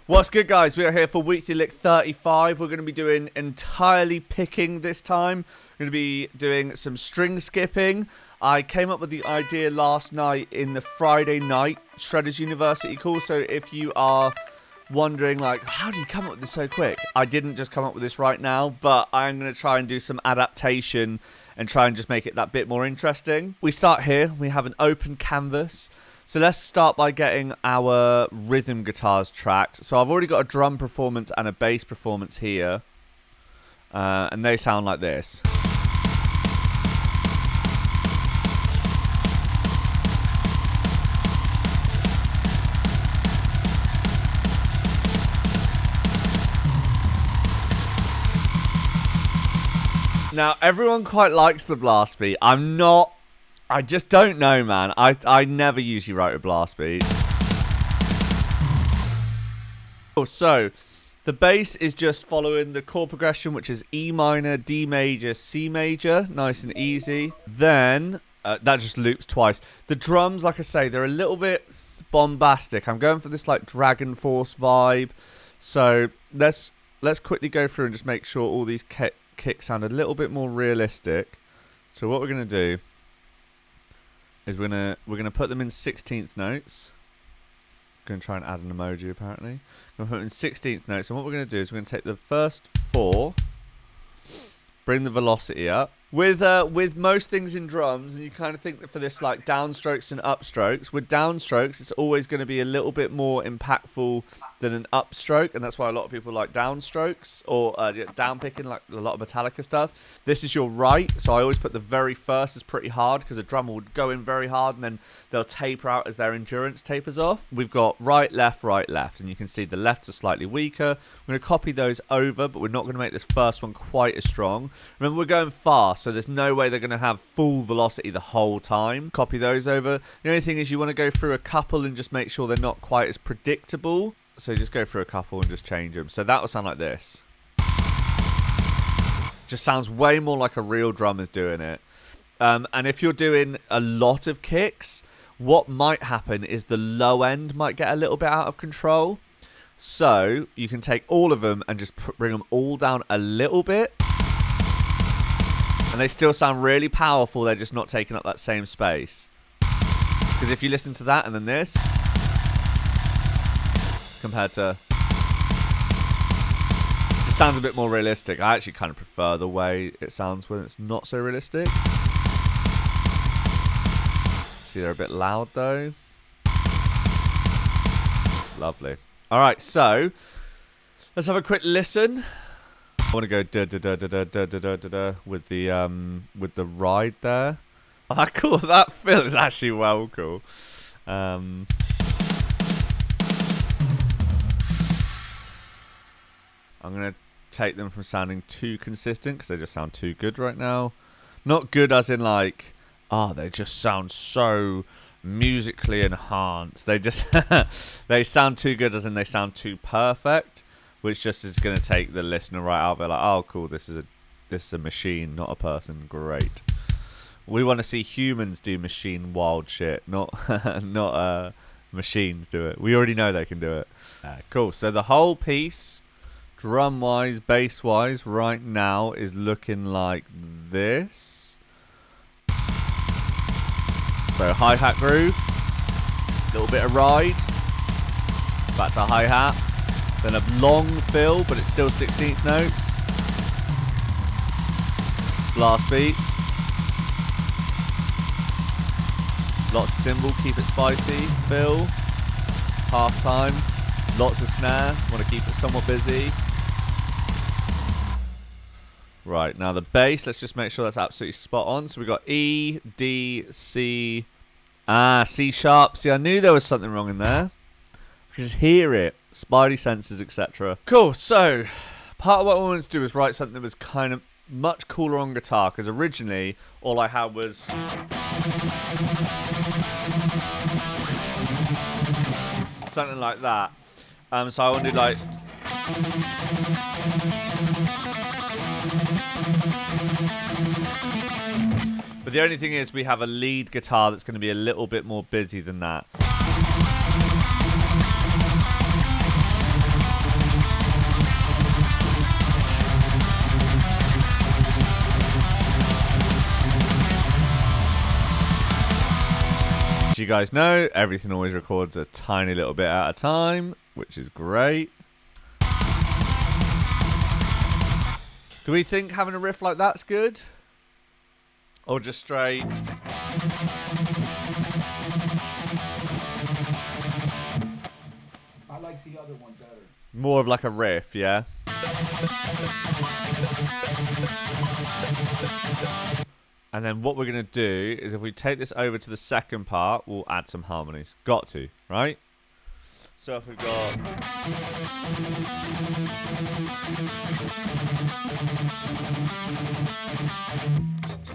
What's good, guys? We are here for Weekly Lick 35. We're going to be doing entirely picking this time. We're going to be doing some string skipping. I came up with the idea last night in the Friday night Shredders University call. So if you are wondering, like, how do you come up with this so quick? I didn't just come up with this right now, but I'm going to try and do some adaptation and try and just make it that bit more interesting. We start here. We have an open canvas. So let's start by getting our rhythm guitars tracked. So I've already got a drum performance and a bass performance here. And they sound like this. Now, everyone quite likes the blast beat. I just don't know, man. I never usually write a blast beat. So, the bass is just following the chord progression, which is E minor, D major, C major. Nice and easy. Then, that just loops twice. The drums, like I say, they're a little bit bombastic. I'm going for this, like, DragonForce vibe. So, let's quickly go through and just make sure all these kicks sound a little bit more realistic. So, what we're going to do is we're gonna put them in 16th notes. Gonna try and add an emoji apparently. Gonna put them in 16th notes, and what we're gonna do is we're gonna take the first 4, bring the velocity up. With most things in drums, and you kind of think that for this, like, downstrokes and upstrokes, with downstrokes it's always going to be a little bit more impactful than an upstroke, and that's why a lot of people like downstrokes or downpicking, like a lot of Metallica stuff. This is your right, so I always put the very first as pretty hard because the drummer would go in very hard and then they'll taper out as their endurance tapers off. We've got right, left, and you can see the lefts are slightly weaker. We're going to copy those over, but we're not going to make this first one quite as strong. Remember, we're going fast, so there's no way they're going to have full velocity the whole time. Copy those over. The only thing is you want to go through a couple and just make sure they're not quite as predictable. So just go through a couple and just change them. So that will sound like this. Just sounds way more like a real drummer's doing it. And if you're doing a lot of kicks, what might happen is the low end might get a little bit out of control. So you can take all of them and just bring them all down a little bit. And they still sound really powerful, they're just not taking up that same space. Because if you listen to that and then this, compared to, it just sounds a bit more realistic. I actually kind of prefer the way it sounds when it's not so realistic. See, they're a bit loud though. Lovely. Alright, so let's have a quick listen. I want to go da da da da da da da da da with the ride there. Oh, that cool. That fill is actually well cool. I'm gonna take them from sounding too consistent because they just sound too good right now. Not good as in like, oh, they just sound so musically enhanced. They just they sound too good as in they sound too perfect. Which just is going to take the listener right out of it. Like, oh, cool, this is a machine, not a person. Great. We want to see humans do machine wild shit, not machines do it. We already know they can do it. Cool. So the whole piece, drum-wise, bass-wise, right now is looking like this. So hi-hat groove, little bit of ride, back to hi-hat. Then a long fill, but it's still 16th notes. Blast beats. Lots of cymbal, keep it spicy. Fill. Half time. Lots of snare. Want to keep it somewhat busy. Right, now the bass, let's just make sure that's absolutely spot on. So we got E, D, C. C sharp. See, I knew there was something wrong in there. I could just hear it. Spidey senses, etc. Cool, so part of what I wanted to do was write something that was kind of much cooler on guitar, because originally all I had was something like that. So I wanted like But the only thing is we have a lead guitar that's going to be a little bit more busy than that. guys know, everything always records a tiny little bit at a time, which is great. Do we think having a riff like that's good? Or just straight? I like the other one better. More of like a riff, yeah? And then what we're going to do is if we take this over to the second part, we'll add some harmonies. Got to, right? So if we've got...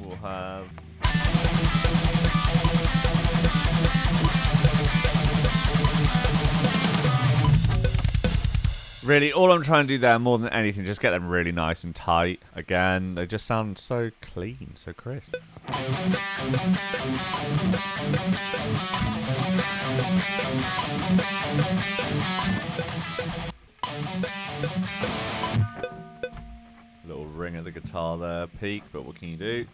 We'll have... Really, all I'm trying to do there, more than anything, just get them really nice and tight. Again, they just sound so clean, so crisp. Little ring of the guitar there, peak, but what can you do?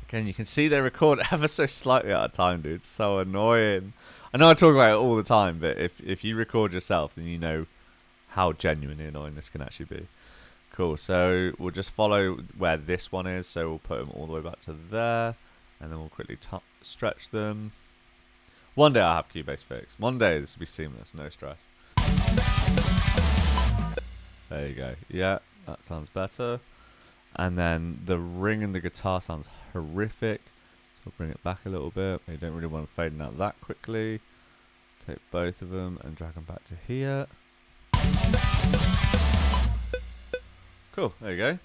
Again, you can see they record ever so slightly at a time, dude. It's so annoying. I know I talk about it all the time, but if you record yourself, then you know how genuinely annoying this can actually be. Cool, so we'll just follow where this one is. So we'll put them all the way back to there, and then we'll quickly stretch them. One day I'll have Cubase fixed. One day this will be seamless, no stress. There you go. Yeah, that sounds better. And then the ring and the guitar sounds horrific. So we'll bring it back a little bit. You don't really want to fade out that quickly. Take both of them and drag them back to here. Cool, there you go.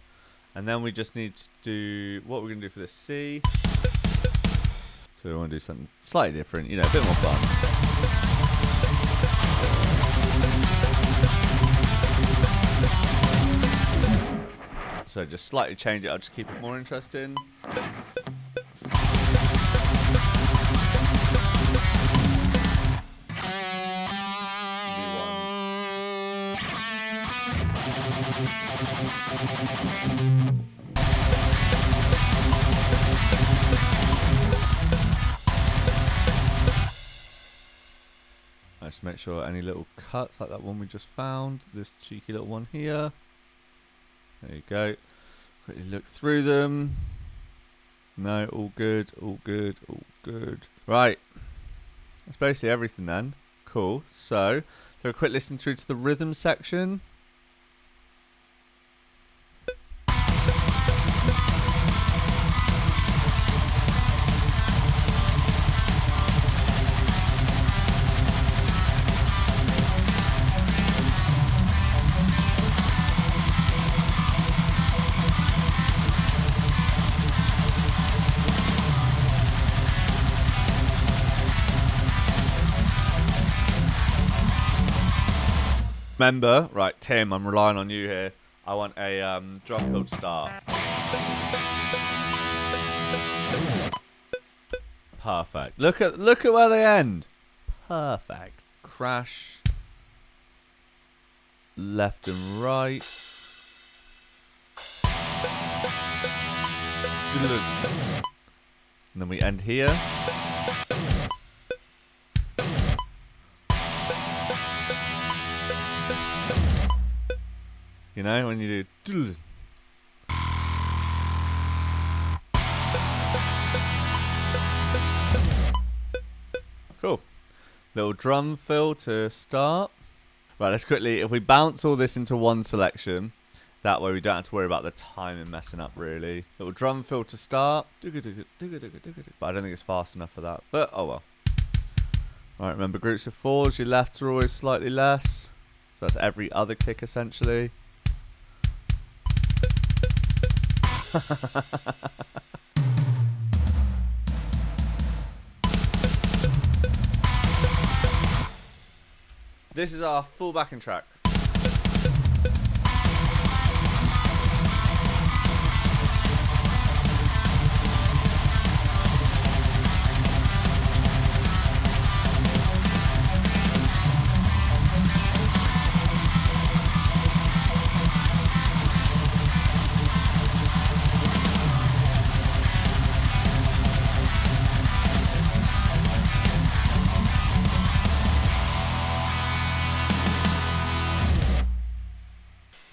And then we just need to do what we're going to do for this C. So we want to do something slightly different, you know, a bit more fun. So just slightly change it, I'll just keep it more interesting. Just make sure any little cuts like that one we just found, this cheeky little one here. There you go. Quickly look through them. No, all good, all good, all good. Right. That's basically everything then. Cool. So a quick listen through to the rhythm section. Remember, right, Tim, I'm relying on you here. I want a drum fill to start. Perfect. Look at where they end. Perfect. Crash. Left and right. And then we end here. You know, when you do... Cool. Little drum fill to start. Right, let's quickly... If we bounce all this into one selection, that way we don't have to worry about the timing messing up, really. Little drum fill to start. But I don't think it's fast enough for that. But, oh well. Right, remember groups of fours. Your lefts are always slightly less. So that's every other kick, essentially. This is our full backing track.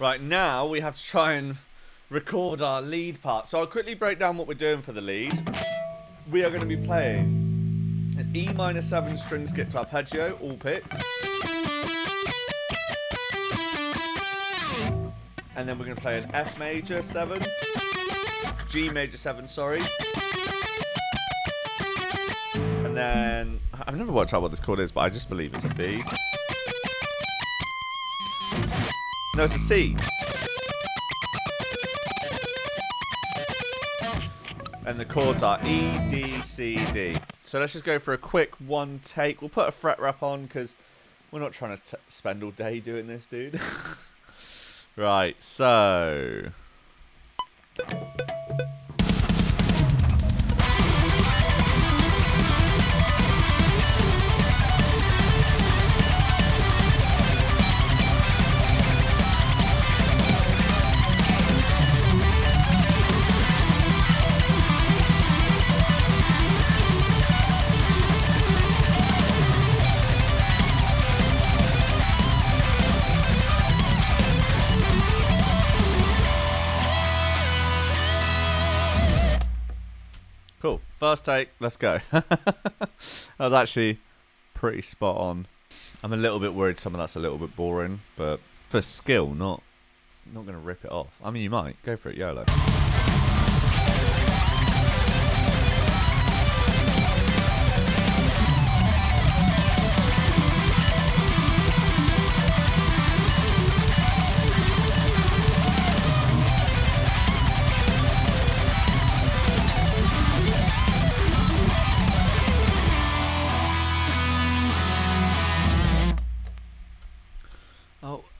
Right, now we have to try and record our lead part. So I'll quickly break down what we're doing for the lead. We are going to be playing an E minor 7 string skip to arpeggio, all picked. And then we're going to play an F major 7, G major 7, sorry. And then, I've never worked out what this chord is, but I just believe it's a B. No, it's a C. And the chords are E, D, C, D. So let's just go for a quick one take. We'll put a fret wrap on because we're not trying to spend all day doing this, dude. Right, so... Cool. First take, let's go. That was actually pretty spot on. I'm a little bit worried some of that's a little bit boring, but for skill, not going to rip it off. I mean, you might. Go for it, YOLO.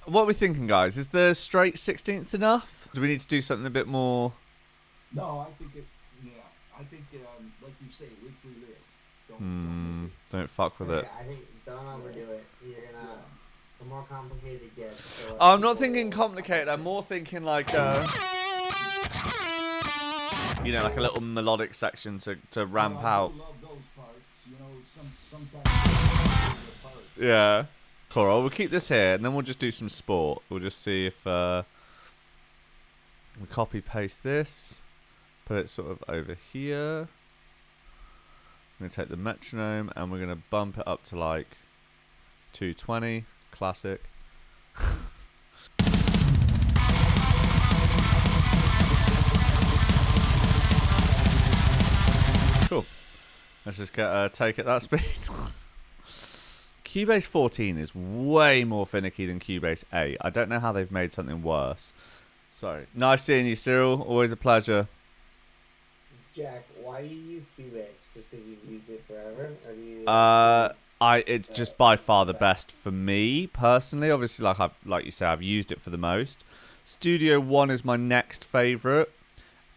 What are we thinking, guys? Is the straight 16th enough? Do we need to do something a bit more? No, I think it. Yeah, I think like you say, weekly live. Don't fuck with it. I think don't overdo it. You're gonna. Yeah. The more complicated it gets. I'm not thinking complicated. I'm more thinking like like a little melodic section to ramp out. I love those parts. You know, sometimes parts. Yeah. Cool. We'll keep this here, and then we'll just do some sport. We'll just see if we copy paste this, put it sort of over here. I'm gonna take the metronome, and we're gonna bump it up to like 220, classic. Cool. Let's just get take at that speed. Cubase 14 is way more finicky than Cubase 8. I don't know how they've made something worse. Sorry. Nice seeing you, Cyril. Always a pleasure. Jack, why do you use Cubase? Just because you've used it forever? Or do you it's just by far the best for me personally. Obviously, like you say, I've used it for the most. Studio One is my next favorite.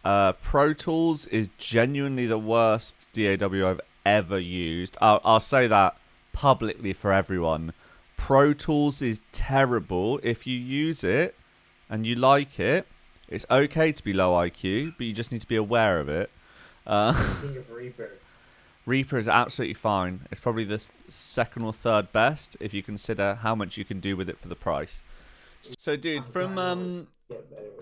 Pro Tools is genuinely the worst DAW I've ever used. I'll say that publicly for everyone. Pro Tools is terrible. If you use it and you like it, it's okay to be low IQ, but you just need to be aware of it. think of Reaper? Reaper is absolutely fine. It's probably the second or third best if you consider how much you can do with it for the price. So, dude, from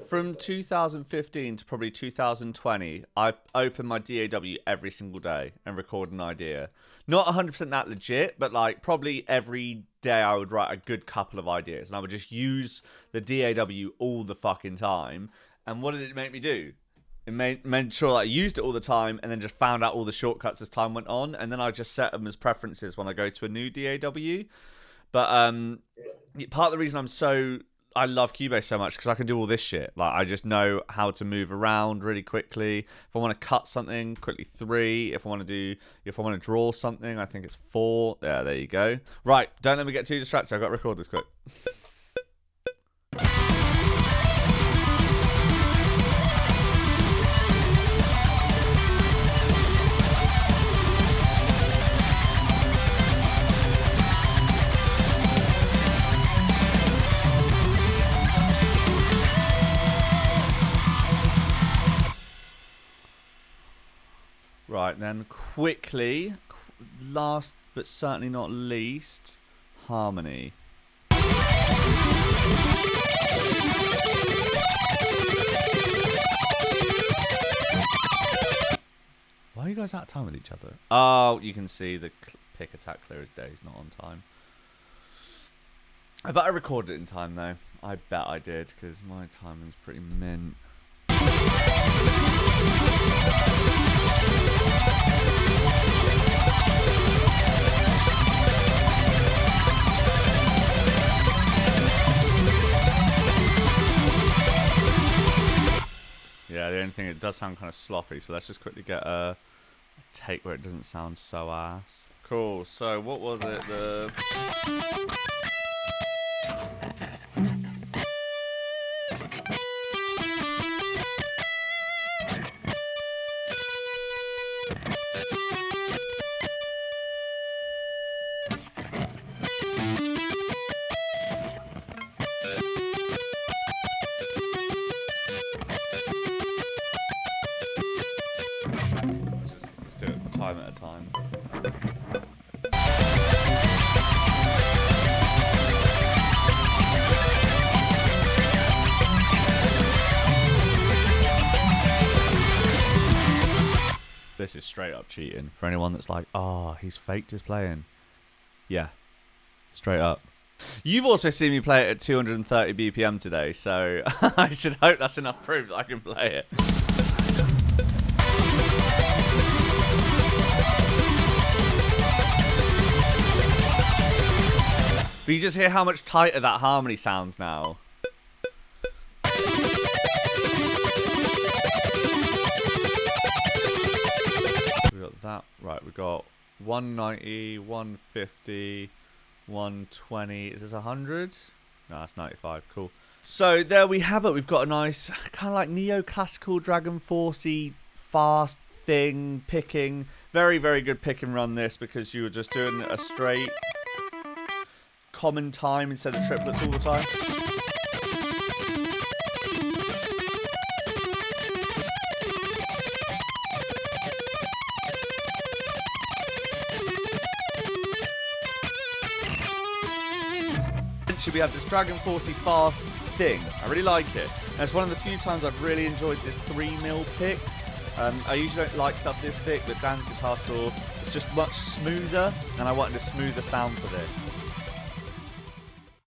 2015 to probably 2020, I opened my DAW every single day and record an idea. Not 100% that legit, but like probably every day I would write a good couple of ideas, and I would just use the DAW all the fucking time. And what did it make me do? It made sure that I used it all the time, and then just found out all the shortcuts as time went on, and then I just set them as preferences when I go to a new DAW. But part of the reason I love Cubase so much because I can do all this shit. Like, I just know how to move around really quickly. If I want to cut something, quickly 3. If I want to draw something, I think it's 4. Yeah, there you go. Right, don't let me get too distracted. I've got to record this quick. Right, then quickly, last but certainly not least, harmony. Are you guys out of time with each other? Oh, you can see the pick attack clear as day is not on time. I bet I recorded it in time though. I bet I did because my timing's pretty mint. Yeah, the only thing, it does sound kind of sloppy, so let's just quickly get a take where it doesn't sound so ass. Cool, so what was it? Let's do it time at a time. This is straight up cheating for anyone that's like, oh, he's faked his playing. Yeah, straight up. You've also seen me play it at 230 BPM today, so I should hope that's enough proof that I can play it. But you just hear how much tighter that harmony sounds now. We got that right. We got 190, 150, 120. Is this 100? No, that's 95. Cool. So there we have it. We've got a nice kind of like neoclassical DragonForce-y fast thing picking. Very, very good pick and run this because you were just doing a straight common time instead of triplets all the time. We have this DragonForce-y fast thing. I really like it. And it's one of the few times I've really enjoyed this 3mm pick. I usually don't like stuff this thick, but Dan's Guitar Store is just much smoother, and I wanted a smoother sound for this.